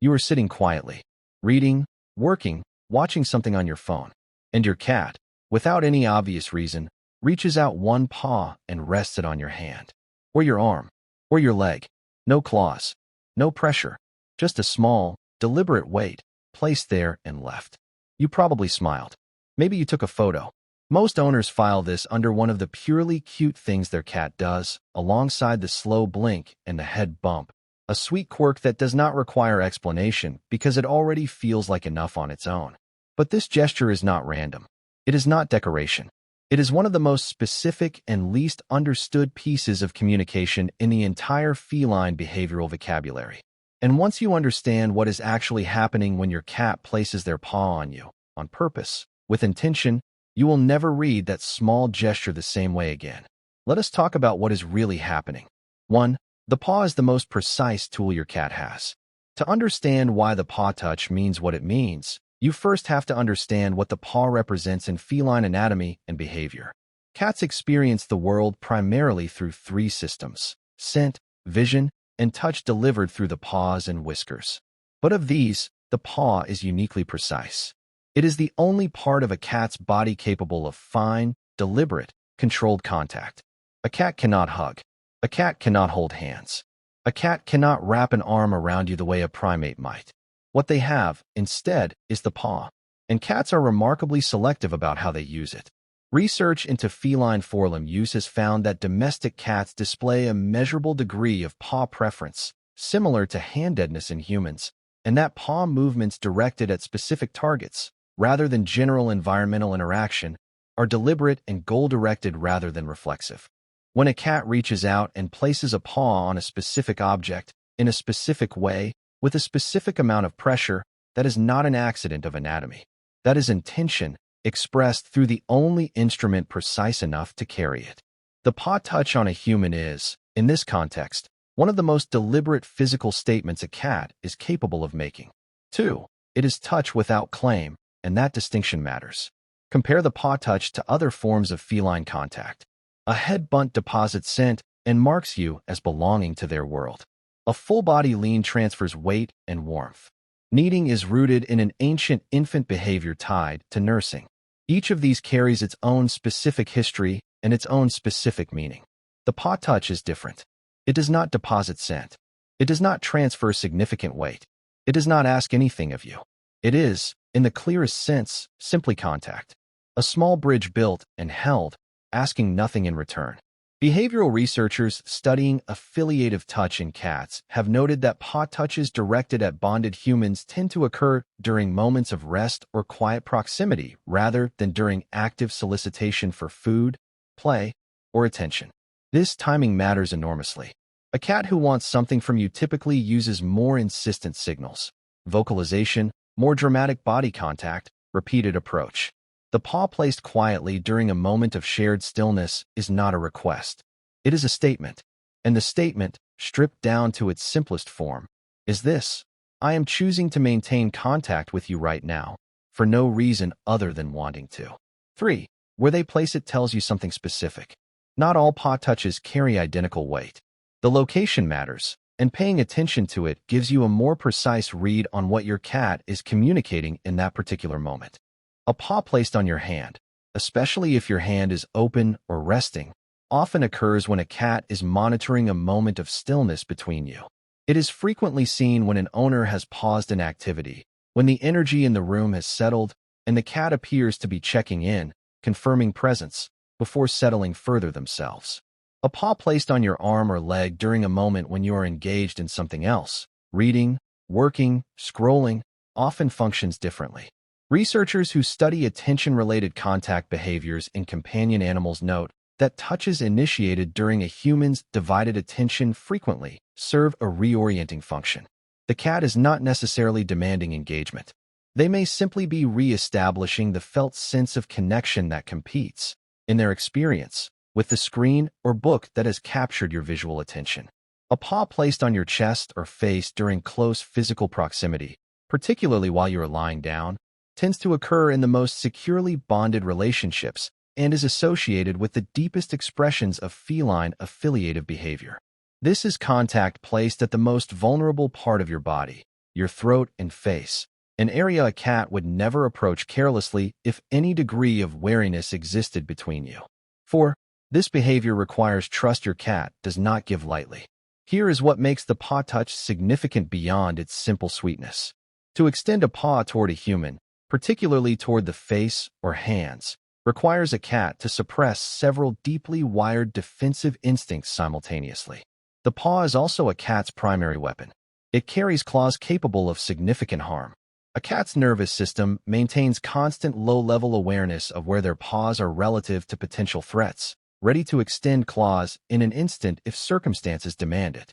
You are sitting quietly, reading, working, watching something on your phone, and your cat, without any obvious reason, reaches out one paw and rests it on your hand, or your arm, or your leg. No claws, no pressure, just a small, deliberate weight placed there and left. You probably smiled. Maybe you took a photo. Most owners file this under one of the purely cute things their cat does, alongside the slow blink and the head bump, a sweet quirk that does not require explanation because it already feels like enough on its own. But this gesture is not random. It is not decoration. It is one of the most specific and least understood pieces of communication in the entire feline behavioral vocabulary. And once you understand what is actually happening when your cat places their paw on you, on purpose, with intention, you will never read that small gesture the same way again. Let us talk about what is really happening. 1. The paw is the most precise tool your cat has. To understand why the paw touch means what it means, you first have to understand what the paw represents in feline anatomy and behavior. Cats experience the world primarily through 3 systems: scent, vision, and touch delivered through the paws and whiskers. But of these, the paw is uniquely precise. It is the only part of a cat's body capable of fine, deliberate, controlled contact. A cat cannot hug. A cat cannot hold hands. A cat cannot wrap an arm around you the way a primate might. What they have, instead, is the paw, and cats are remarkably selective about how they use it. Research into feline forelimb use has found that domestic cats display a measurable degree of paw preference, similar to handedness in humans, and that paw movements directed at specific targets, rather than general environmental interaction, are deliberate and goal-directed rather than reflexive. When a cat reaches out and places a paw on a specific object, in a specific way, with a specific amount of pressure, that is not an accident of anatomy. That is intention, expressed through the only instrument precise enough to carry it. The paw touch on a human is, in this context, one of the most deliberate physical statements a cat is capable of making. 2. It is touch without claim, and that distinction matters. Compare the paw touch to other forms of feline contact. A head bunt deposits scent and marks you as belonging to their world. A full-body lean transfers weight and warmth. Kneading is rooted in an ancient infant behavior tied to nursing. Each of these carries its own specific history and its own specific meaning. The paw touch is different. It does not deposit scent. It does not transfer significant weight. It does not ask anything of you. It is, in the clearest sense, simply contact. A small bridge built and held, asking nothing in return. Behavioral researchers studying affiliative touch in cats have noted that paw touches directed at bonded humans tend to occur during moments of rest or quiet proximity rather than during active solicitation for food, play, or attention. This timing matters enormously. A cat who wants something from you typically uses more insistent signals, vocalization, more dramatic body contact, repeated approach. The paw placed quietly during a moment of shared stillness is not a request. It is a statement. And the statement, stripped down to its simplest form, is this: I am choosing to maintain contact with you right now, for no reason other than wanting to. 3. Where they place it tells you something specific. Not all paw touches carry identical weight. The location matters, and paying attention to it gives you a more precise read on what your cat is communicating in that particular moment. A paw placed on your hand, especially if your hand is open or resting, often occurs when a cat is monitoring a moment of stillness between you. It is frequently seen when an owner has paused an activity, when the energy in the room has settled, and the cat appears to be checking in, confirming presence, before settling further themselves. A paw placed on your arm or leg during a moment when you are engaged in something else, reading, working, scrolling, often functions differently. Researchers who study attention-related contact behaviors in companion animals note that touches initiated during a human's divided attention frequently serve a reorienting function. The cat is not necessarily demanding engagement. They may simply be re-establishing the felt sense of connection that competes, in their experience, with the screen or book that has captured your visual attention. A paw placed on your chest or face during close physical proximity, particularly while you are lying down, tends to occur in the most securely bonded relationships and is associated with the deepest expressions of feline affiliative behavior. This is contact placed at the most vulnerable part of your body, your throat and face, an area a cat would never approach carelessly if any degree of wariness existed between you. 4. This behavior requires trust your cat does not give lightly. Here is what makes the paw touch significant beyond its simple sweetness. To extend a paw toward a human, particularly toward the face or hands, requires a cat to suppress several deeply wired defensive instincts simultaneously. The paw is also a cat's primary weapon. It carries claws capable of significant harm. A cat's nervous system maintains constant low-level awareness of where their paws are relative to potential threats, ready to extend claws in an instant if circumstances demand it.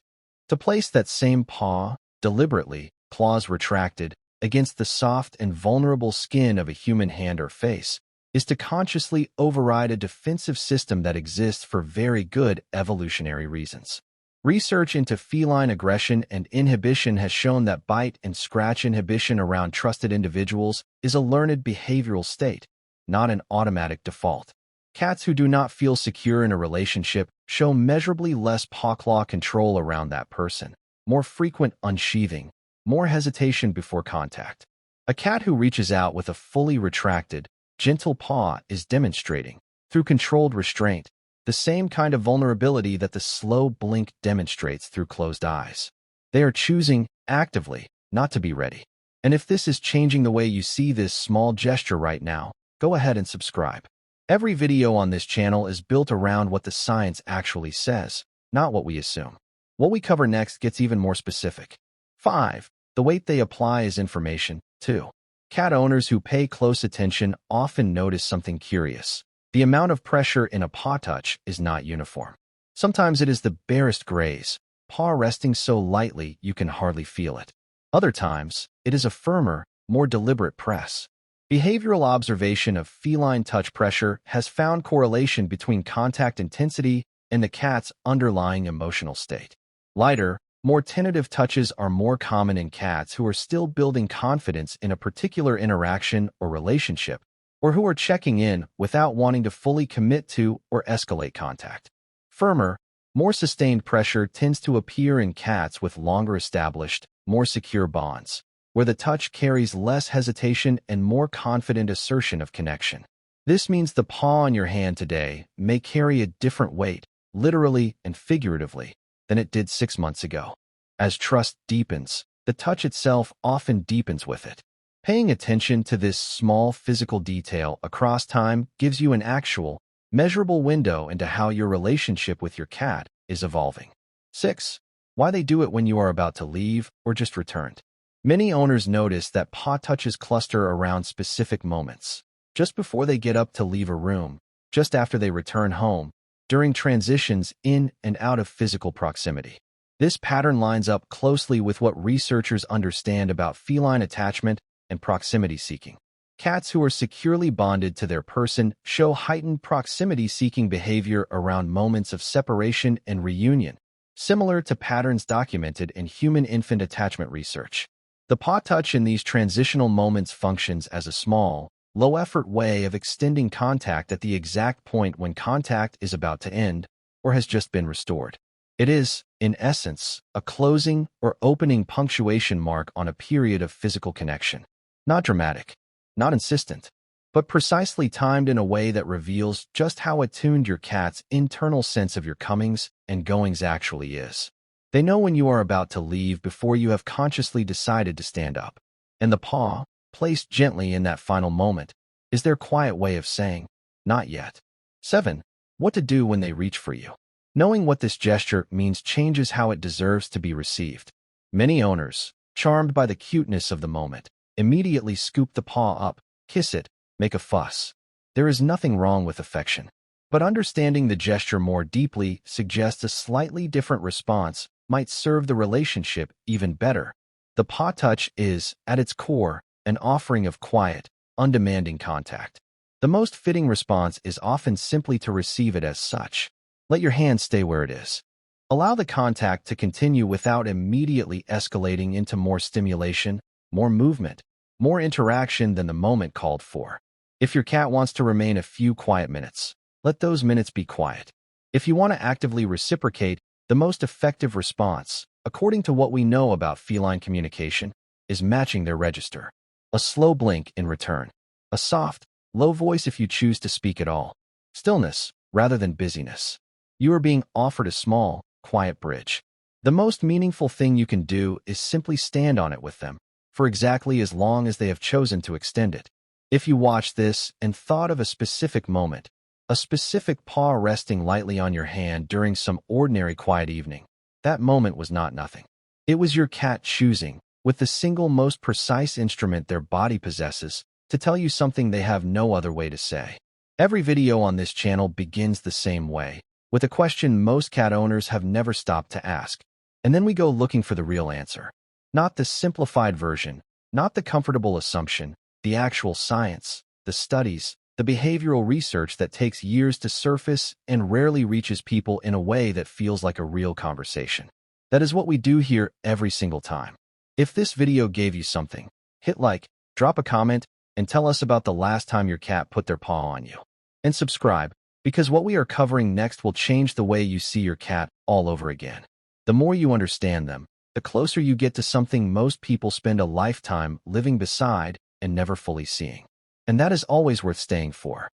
To place that same paw, deliberately, claws retracted, against the soft and vulnerable skin of a human hand or face, is to consciously override a defensive system that exists for very good evolutionary reasons. Research into feline aggression and inhibition has shown that bite and scratch inhibition around trusted individuals is a learned behavioral state, not an automatic default. Cats who do not feel secure in a relationship show measurably less paw-claw control around that person, more frequent unsheathing, more hesitation before contact. A cat who reaches out with a fully retracted, gentle paw is demonstrating, through controlled restraint, the same kind of vulnerability that the slow blink demonstrates through closed eyes. They are choosing, actively, not to be ready. And if this is changing the way you see this small gesture right now, go ahead and subscribe. Every video on this channel is built around what the science actually says, not what we assume. What we cover next gets even more specific. 5. The weight they apply is information. 2. Cat owners who pay close attention often notice something curious. The amount of pressure in a paw touch is not uniform. Sometimes it is the barest graze, paw resting so lightly you can hardly feel it. Other times, it is a firmer, more deliberate press. Behavioral observation of feline touch pressure has found correlation between contact intensity and the cat's underlying emotional state. Lighter, more tentative touches are more common in cats who are still building confidence in a particular interaction or relationship, or who are checking in without wanting to fully commit to or escalate contact. Firmer, more sustained pressure tends to appear in cats with longer established, more secure bonds, where the touch carries less hesitation and more confident assertion of connection. This means the paw on your hand today may carry a different weight, literally and figuratively, than it did 6 months ago. As trust deepens, the touch itself often deepens with it. Paying attention to this small physical detail across time gives you an actual, measurable window into how your relationship with your cat is evolving. 6. Why they do it when you are about to leave or just returned. Many owners notice that paw touches cluster around specific moments. Just before they get up to leave a room, just after they return home, during transitions in and out of physical proximity. This pattern lines up closely with what researchers understand about feline attachment and proximity seeking. Cats who are securely bonded to their person show heightened proximity-seeking behavior around moments of separation and reunion, similar to patterns documented in human-infant attachment research. The paw touch in these transitional moments functions as a small, low-effort way of extending contact at the exact point when contact is about to end or has just been restored. It is, in essence, a closing or opening punctuation mark on a period of physical connection. Not dramatic, not insistent, but precisely timed in a way that reveals just how attuned your cat's internal sense of your comings and goings actually is. They know when you are about to leave before you have consciously decided to stand up. And the paw, placed gently in that final moment, is their quiet way of saying, not yet. 7. What to do when they reach for you. Knowing what this gesture means changes how it deserves to be received. Many owners, charmed by the cuteness of the moment, immediately scoop the paw up, kiss it, make a fuss. There is nothing wrong with affection. But understanding the gesture more deeply suggests a slightly different response might serve the relationship even better. The paw touch is, at its core, an offering of quiet, undemanding contact. The most fitting response is often simply to receive it as such. Let your hand stay where it is. Allow the contact to continue without immediately escalating into more stimulation, more movement, more interaction than the moment called for. If your cat wants to remain a few quiet minutes, let those minutes be quiet. If you want to actively reciprocate, the most effective response, according to what we know about feline communication, is matching their register. A slow blink in return. A soft, low voice if you choose to speak at all. Stillness rather than busyness. You are being offered a small, quiet bridge. The most meaningful thing you can do is simply stand on it with them, for exactly as long as they have chosen to extend it. If you watched this and thought of a specific moment, a specific paw resting lightly on your hand during some ordinary quiet evening, that moment was not nothing. It was your cat choosing, with the single most precise instrument their body possesses, to tell you something they have no other way to say. Every video on this channel begins the same way, with a question most cat owners have never stopped to ask. And then we go looking for the real answer. Not the simplified version, not the comfortable assumption, the actual science, the studies, the behavioral research that takes years to surface and rarely reaches people in a way that feels like a real conversation. That is what we do here every single time. If this video gave you something, hit like, drop a comment, and tell us about the last time your cat put their paw on you. And subscribe, because what we are covering next will change the way you see your cat all over again. The more you understand them, the closer you get to something most people spend a lifetime living beside and never fully seeing. And that is always worth staying for.